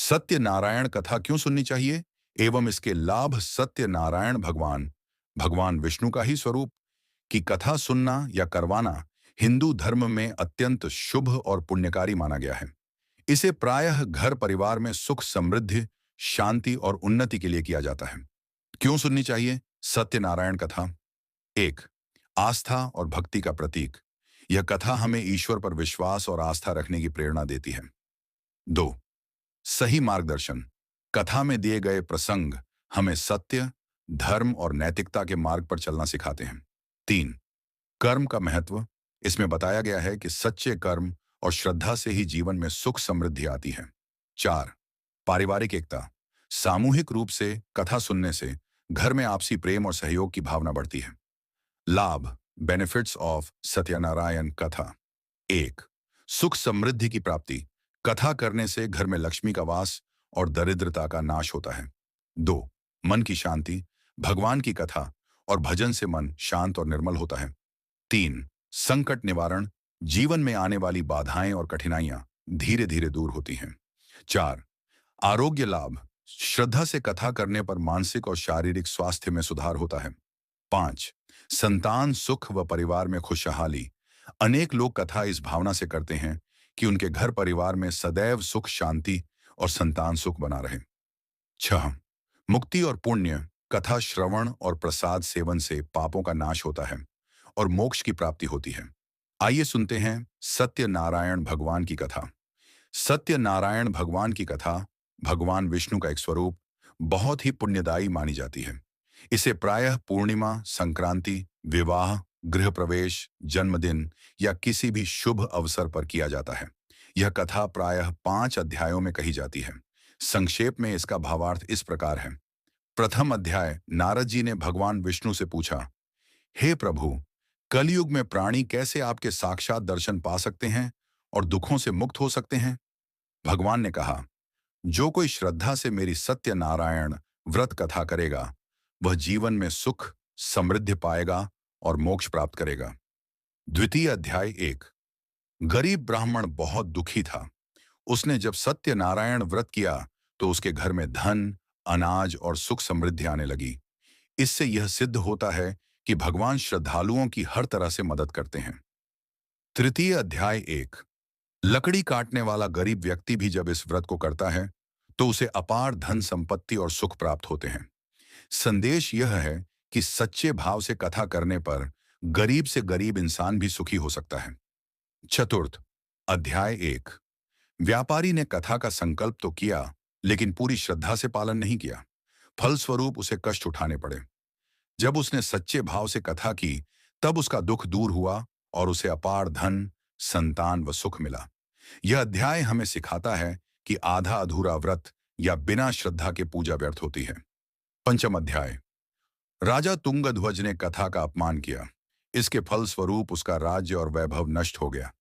सत्यनारायण कथा क्यों सुननी चाहिए एवं इसके लाभ। सत्यनारायण भगवान भगवान विष्णु का ही स्वरूप की कथा सुनना या करवाना हिंदू धर्म में अत्यंत शुभ और पुण्यकारी माना गया है। इसे प्रायः घर परिवार में सुख समृद्धि शांति और उन्नति के लिए किया जाता है। क्यों सुननी चाहिए सत्यनारायण कथा। एक, आस्था और भक्ति का प्रतीक। यह कथा हमें ईश्वर पर विश्वास और आस्था रखने की प्रेरणा देती है। दो, सही मार्गदर्शन। कथा में दिए गए प्रसंग हमें सत्य, धर्म और नैतिकता के मार्ग पर चलना सिखाते हैं। तीन, कर्म का महत्व। इसमें बताया गया है कि सच्चे कर्म और श्रद्धा से ही जीवन में सुख समृद्धि आती है। चार, पारिवारिक एकता। सामूहिक रूप से कथा सुनने से घर में आपसी प्रेम और सहयोग की भावना बढ़ती है। लाभ, बेनिफिट्स ऑफ सत्यनारायण कथा। एक, सुख समृद्धि की प्राप्ति। कथा करने से घर में लक्ष्मी का वास और दरिद्रता का नाश होता है। दो, मन की शांति। भगवान की कथा और भजन से मन शांत और निर्मल होता है। तीन, संकट निवारण। जीवन में आने वाली बाधाएं और कठिनाइयां धीरे धीरे दूर होती हैं। चार, आरोग्य लाभ। श्रद्धा से कथा करने पर मानसिक और शारीरिक स्वास्थ्य में सुधार होता है। पांच, संतान सुख व परिवार में खुशहाली। अनेक लोग कथा इस भावना से करते हैं कि उनके घर परिवार में सदैव सुख शांति और संतान सुख बना रहे। छह, मुक्ति और पुण्य। कथा श्रवण और प्रसाद सेवन से पापों का नाश होता है और मोक्ष की प्राप्ति होती है। आइए सुनते हैं सत्यनारायण भगवान की कथा। सत्यनारायण भगवान की कथा भगवान विष्णु का एक स्वरूप बहुत ही पुण्यदायी मानी जाती है। इसे प्रायः पूर्णिमा, संक्रांति, विवाह, गृह प्रवेश, जन्मदिन या किसी भी शुभ अवसर पर किया जाता है। यह कथा प्रायः 5 अध्यायों में कही जाती है। संक्षेप में इसका भावार्थ इस प्रकार है। प्रथम अध्याय, नारद जी ने भगवान विष्णु से पूछा, हे प्रभु, कलयुग में प्राणी कैसे आपके साक्षात दर्शन पा सकते हैं और दुखों से मुक्त हो सकते हैं। भगवान ने कहा, जो कोई श्रद्धा से मेरी सत्यनारायण व्रत कथा करेगा वह जीवन में सुख समृद्धि पाएगा और मोक्ष प्राप्त करेगा। द्वितीय अध्याय एक, गरीब ब्राह्मण बहुत दुखी था। उसने जब सत्यनारायण व्रत किया तो उसके घर में धन, अनाज और सुख समृद्धि आने लगी। इससे यह सिद्ध होता है कि भगवान श्रद्धालुओं की हर तरह से मदद करते हैं। तृतीय अध्याय एक, लकड़ी काटने वाला गरीब व्यक्ति भी जब इस व्रत को करता है तो उसे अपार धन संपत्ति और सुख प्राप्त होते हैं। संदेश यह है कि सच्चे भाव से कथा करने पर गरीब से गरीब इंसान भी सुखी हो सकता है। चतुर्थ अध्याय एक, व्यापारी ने कथा का संकल्प तो किया लेकिन पूरी श्रद्धा से पालन नहीं किया। फलस्वरूप उसे कष्ट उठाने पड़े। जब उसने सच्चे भाव से कथा की तब उसका दुख दूर हुआ और उसे अपार धन, संतान व सुख मिला। यह अध्याय हमें सिखाता है कि आधा अधूरा व्रत या बिना श्रद्धा के पूजा व्यर्थ होती है। पंचम अध्याय, राजा तुंगध्वज ने कथा का अपमान किया। इसके फलस्वरूप उसका राज्य और वैभव नष्ट हो गया।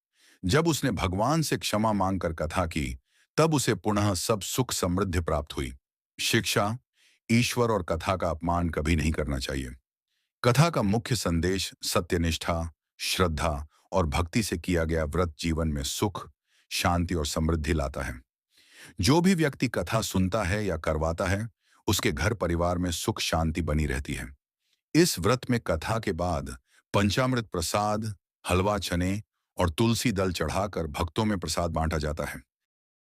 जब उसने भगवान से क्षमा मांगकर कथा की तब उसे पुनः सब सुख समृद्धि प्राप्त हुई। शिक्षा, ईश्वर और कथा का अपमान कभी नहीं करना चाहिए। कथा का मुख्य संदेश सत्यनिष्ठा, श्रद्धा और भक्ति से किया गया व्रत जीवन में सुख, शांति और समृद्धि लाता है। जो भी व्यक्ति कथा सुनता है या करवाता है उसके घर परिवार में सुख शांति बनी रहती है। इस व्रत में कथा के बाद पंचामृत प्रसाद, हलवा चने और तुलसी दल चढ़ाकर भक्तों में प्रसाद बांटा जाता है।